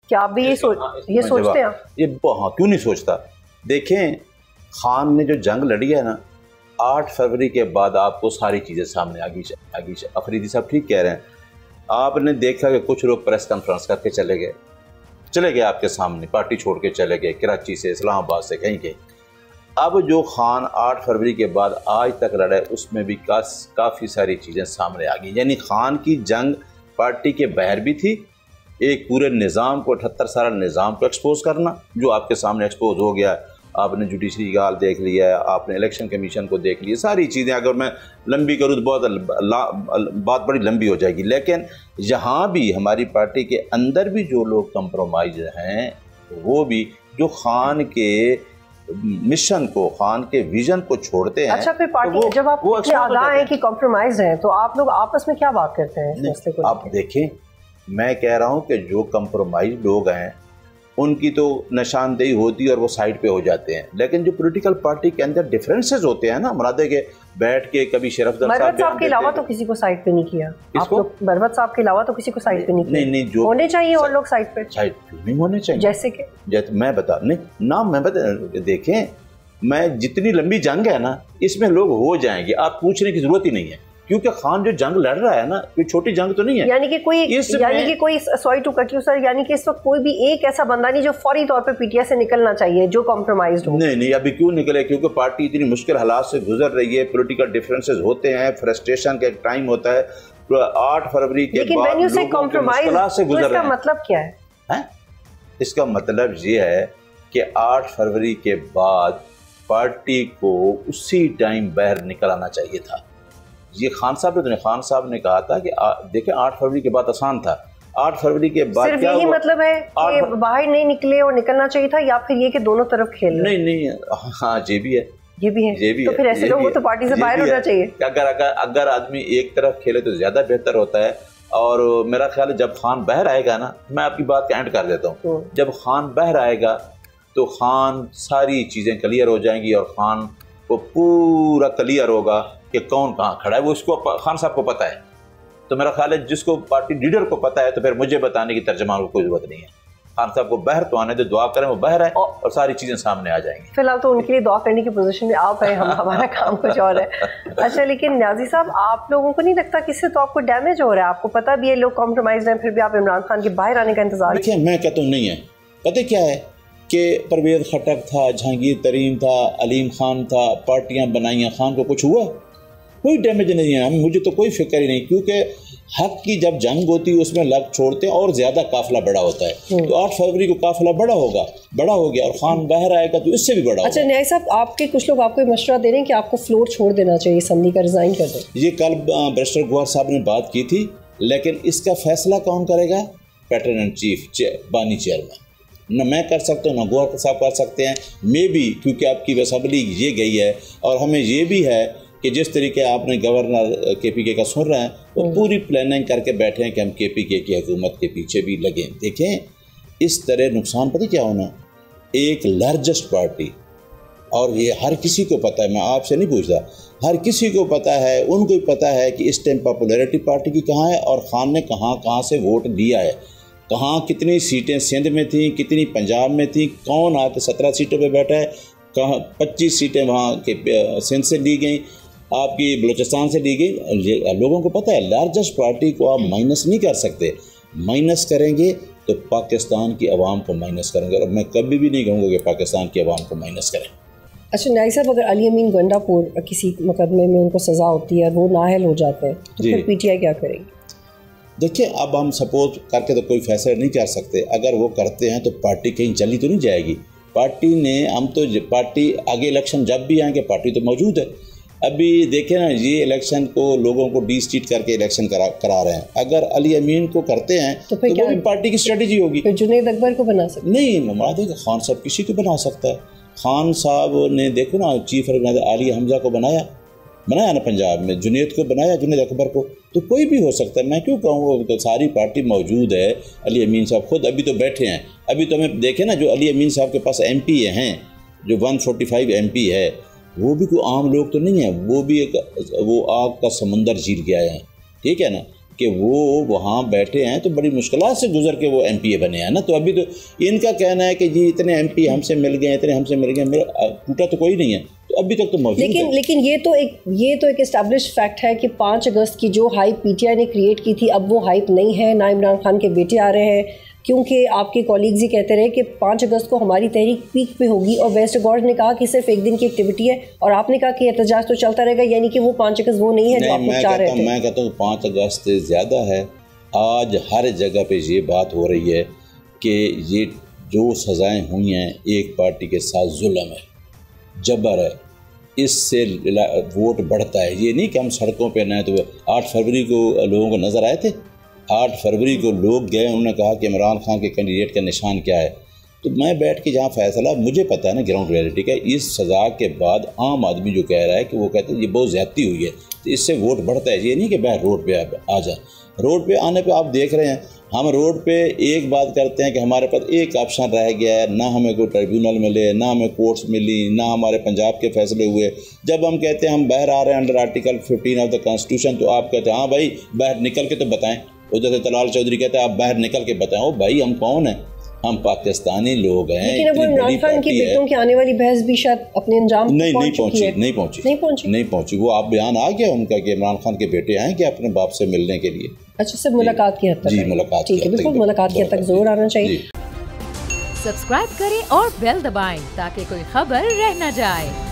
क्या आप भी ये सोचते हैं? ये हाँ, क्यों नहीं सोचता। देखें, खान ने जो जंग लड़ी है ना, 8 फरवरी के बाद आपको सारी चीज़ें सामने आ गई। अफरीदी साहब ठीक कह रहे हैं। आपने देखा कि कुछ लोग प्रेस कॉन्फ्रेंस करके चले गए आपके सामने, पार्टी छोड़ के चले गए, कराची से, इस्लामाबाद से, कहीं। अब जो खान 8 फरवरी के बाद आज तक लड़ा है, उसमें भी काफ़ी सारी चीज़ें सामने आ गई। यानी खान की जंग पार्टी के बाहर भी थी, एक पूरे निज़ाम को, 78 साल निज़ाम को एक्सपोज करना, जो आपके सामने एक्सपोज हो गया। आपने जुडिशरी का हाल देख लिया है, आपने इलेक्शन कमीशन को देख लिया, सारी चीज़ें। अगर मैं लंबी करूँ तो बात बड़ी लंबी हो जाएगी। लेकिन यहाँ भी हमारी पार्टी के अंदर भी जो लोग कंप्रोमाइज हैं, वो भी जो खान के मिशन को, खान के विजन को छोड़ते हैं। अच्छा, फिर पार्टी तो जब आप आगाह हैं कि कॉम्प्रोमाइज हैं, तो आप लोग आपस में क्या बात करते हैं इस मसले को? आप देखें, मैं कह रहा हूं कि जो कंप्रोमाइज लोग हैं उनकी तो निशानदेही होती है और वो साइड पे हो जाते हैं। लेकिन जो पॉलिटिकल पार्टी के अंदर डिफरेंसेस होते हैं ना, मरादे के बैठ के कभी शरफदर साहब के अलावा तो किसी को साइड पे नहीं किया। आप लोग बरवत साहब के अलावा तो किसी को साइड पे नहीं किया। नहीं, जो होने चाहिए और लोग साइड पे नहीं होने चाहिए। जैसे मैं बता देखें, मैं जितनी लंबी जंग है ना, इसमें लोग हो जाएंगे, आप पूछने की जरूरत ही नहीं है, क्योंकि खान जो जंग लड़ रहा है ना, कोई छोटी जंग तो नहीं है। यानी कि कोई sorry to cut you sir, यानी कि इस वक्त कोई भी एक ऐसा बंदा नहीं जो फौरी तौर पे पीटीआई से निकलना चाहिए, जो कॉम्प्रोमाइज्ड हो। नहीं, अभी क्यों निकले? क्योंकि पार्टी इतनी मुश्किल हालात से गुजर रही है, पॉलिटिकल डिफरेंसेस होते हैं, फ्रस्ट्रेशन का एक टाइम होता है। 8 फरवरी के बाद से गुजर रहे हैं। मतलब क्या है? इसका मतलब ये है कि 8 फरवरी के बाद पार्टी को उसी टाइम बाहर निकल आना चाहिए था। ये खान साहब ने कहा था कि देखें, 8 फरवरी के बाद आसान था। 8 फरवरी के बाद सिर्फ यही मतलब है कि बाहर नहीं निकले और निकलना चाहिए था, या फिर ये कि दोनों तरफ खेल? नहीं, हाँ, ये भी है। तो फिर ऐसे लोगों तो पार्टी से बाहर होना चाहिए। अगर आदमी एक तरफ खेले तो ज्यादा बेहतर होता है। और मेरा ख्याल है जब खान बाहर आएगा ना, मैं आपकी बात का एंड कर देता हूँ, जब खान बाहर आएगा तो खान सारी चीजें क्लियर हो जाएंगी और खान को पूरा क्लियर होगा कि कौन कहाँ खड़ा है। वो उसको, खान साहब को पता है। तो मेरा ख्याल है जिसको पार्टी लीडर को पता है, तो फिर मुझे बताने की तर्जमान को कोई जरूरत नहीं है। खान साहब को बाहर तो आने दो, दुआ करें वो बाहर आए और सारी चीजें सामने आ जाएंगी। फिलहाल तो उनके लिए दुआ करने की पोजीशन में आप हैं, हमारा काम कुछ और है। अच्छा, लेकिन न्याजी साहब, आप लोगों को नहीं लगता कि इससे तो आपको डैमेज हो रहा है? आपको पता भी है लोग कॉम्प्रोमाइज हैं, फिर भी आप इमरान खान के बाहर आने का इंतजार। देखिए, मैं कहता हूँ नहीं है। पता क्या है कि परवेज खटक था, जहांगीर तरीन था, अलीम खान था, पार्टियां बनाई, खान को कुछ हुआ? कोई डैमेज नहीं है। मुझे तो कोई फिक्र ही नहीं, क्योंकि हक की जब जंग होती है उसमें लग छोड़ते हैं और ज्यादा काफिला बड़ा होता है। तो 8 फरवरी को काफिला बड़ा हो गया और खान बाहर आएगा तो इससे भी बड़ा होगा। अच्छा न्याय साहब, आपके कुछ लोग आपको मशवरा दे रहे हैं कि आपको फ्लोर छोड़ देना चाहिए, असम्बली का रिजाइन कर दें। ये कल बैरिस्टर गौहर साहब ने बात की थी, लेकिन इसका फैसला कौन करेगा? पैटर्न एंड चीफ बानी चेयरमैन। न मैं कर सकता हूँ, न गौहर साहब कर सकते हैं। मे भी क्योंकि आपकी असम्बली ये गई है और हमें ये भी है कि जिस तरीके आपने गवर्नर KPK का सुन रहे हैं, वो पूरी प्लानिंग करके बैठे हैं कि हम KPK की हुकूमत के पीछे भी लगें। देखें, इस तरह नुकसान पता क्या होना, एक लार्जेस्ट पार्टी, और ये हर किसी को पता है, मैं आपसे नहीं पूछता, हर किसी को पता है, उनको भी पता है कि इस टाइम पॉपुलैरिटी पार्टी की कहाँ है और खान ने कहाँ से वोट दिया है, कहाँ कितनी सीटें सिंध में थी, कितनी पंजाब में थी, कौन आके 17 सीटों पर बैठा है, कहाँ 25 सीटें वहाँ के सिंध से ली गई, आपकी बलूचिस्तान से ली गई। लोगों को पता है लार्जेस्ट पार्टी को आप माइनस नहीं कर सकते। माइनस करेंगे तो पाकिस्तान की आवाम को माइनस करेंगे, और मैं कभी भी नहीं कहूँगा कि पाकिस्तान की आवाम को माइनस करें। अच्छा न्याय साहब, अगर अली अमीन गंडापुर किसी मुकदमे में उनको सज़ा होती है, वो नाअहल हो जाते हैं, तो फिर PTI क्या करेगी? देखिए, अब हम सपोर्ट करके तो कोई फैसला नहीं कर सकते। अगर वो करते हैं तो पार्टी कहीं चली तो नहीं जाएगी। पार्टी ने, हम तो पार्टी आगे इलेक्शन जब भी आएंगे, पार्टी तो मौजूद है। अभी देखें ना, ये इलेक्शन को लोगों को डिस्ट्रीट करके इलेक्शन करा रहे हैं। अगर अली अमीन को करते हैं तो फिर वो भी पार्टी की स्ट्रेटजी होगी। फिर जुनैद अकबर को बना सकते? नहीं, खान साहब किसी को बना सकता है। खान साहब ने देखो ना, चीफ आली हमजा को बनाया ना पंजाब में, जुनैद को बनाया, जुनैद अकबर को, तो कोई भी हो सकता है। मैं क्यों कहूँगा? तो सारी पार्टी मौजूद है। अली अमीन साहब खुद अभी तो बैठे हैं। अभी तो हमें देखें ना, जो अली अमीन साहब के पास MP हैं, जो 145 MP है, वो भी कोई आम लोग तो नहीं है, वो भी वो आग का समंदर झील के आए हैं, ठीक है ना। कि वो वहाँ बैठे हैं तो बड़ी मुश्किलात से गुजर के वो MPA बने हैं ना। तो अभी तो इनका कहना है कि जी इतने MP हमसे मिल गए, इतने हमसे मिल गए, मेरा टूटा तो कोई नहीं है, तो अभी तक तो मौजूद है। लेकिन ये तो एक एस्टैब्लिश्ड फैक्ट है कि 5 अगस्त की जो हाइप PTI ने क्रिएट की थी, अब वो हाइप नहीं है, ना इमरान खान के बेटे आ रहे हैं, क्योंकि आपके कॉलीग्स ही कहते रहे कि 5 अगस्त को हमारी तहरीक पीक पे होगी, और वेस्ट गॉर्ड ने कहा कि सिर्फ एक दिन की एक्टिविटी है, और आपने कहा कि एहतजाज तो चलता रहेगा, यानी कि वो 5 अगस्त वो नहीं है जो आप लोग चाह रहे थे। मैं कहता हूँ 5 अगस्त से ज़्यादा है। आज हर जगह पे ये बात हो रही है कि ये जो सज़ाएँ हुई हैं एक पार्टी के साथ जुल्म है, जबर है, इससे वोट बढ़ता है। ये नहीं कि हम सड़कों पे न, तो 8 फरवरी को लोगों को नज़र आए थे, 8 फरवरी को लोग गए, उन्होंने कहा कि इमरान खान के कैंडिडेट का निशान क्या है। तो मैं बैठ के जहाँ फैसला, मुझे पता है ना ग्राउंड रियलिटी का, इस सज़ा के बाद आम आदमी जो कह रहा है कि वो कहते हैं ये बहुत ज़्यादती हुई है, तो इससे वोट बढ़ता है। ये नहीं कि बाहर रोड पे आ जाए। रोड पे आने पे आप देख रहे हैं, हम रोड पे एक बात करते हैं कि हमारे पास एक ऑप्शन रह गया है, ना हमें कोई ट्रिब्यूनल मिले, ना हमें कोर्ट्स मिली, ना हमारे पंजाब के फैसले हुए। जब हम कहते हैं हम बाहर आ रहे हैं under article 15 of the constitution, तो आप कहते हैं हाँ भाई बाहर निकल के तो बताएं। उधर से तलाल चौधरी कहते हैं आप बाहर निकल के बताएं। ओ भाई हम कौन हैं? हम पाकिस्तानी लोग हैं। लेकिन अब इमरान खान की बेटों की आने वाली बहस भी शायद अपने अंजाम नहीं पहुंची। वो आप बयान आ गया उनका कि इमरान खान के बेटे आए कि अपने बाप से मिलने के लिए। अच्छा, सिर्फ मुलाकात की हद तक? जी मुलाकात, ठीक है, बिल्कुल मुलाकात की हद तक जरूर आना चाहिए। सब्सक्राइब करें और बेल दबाएं ताकि कोई खबर रह न जाए।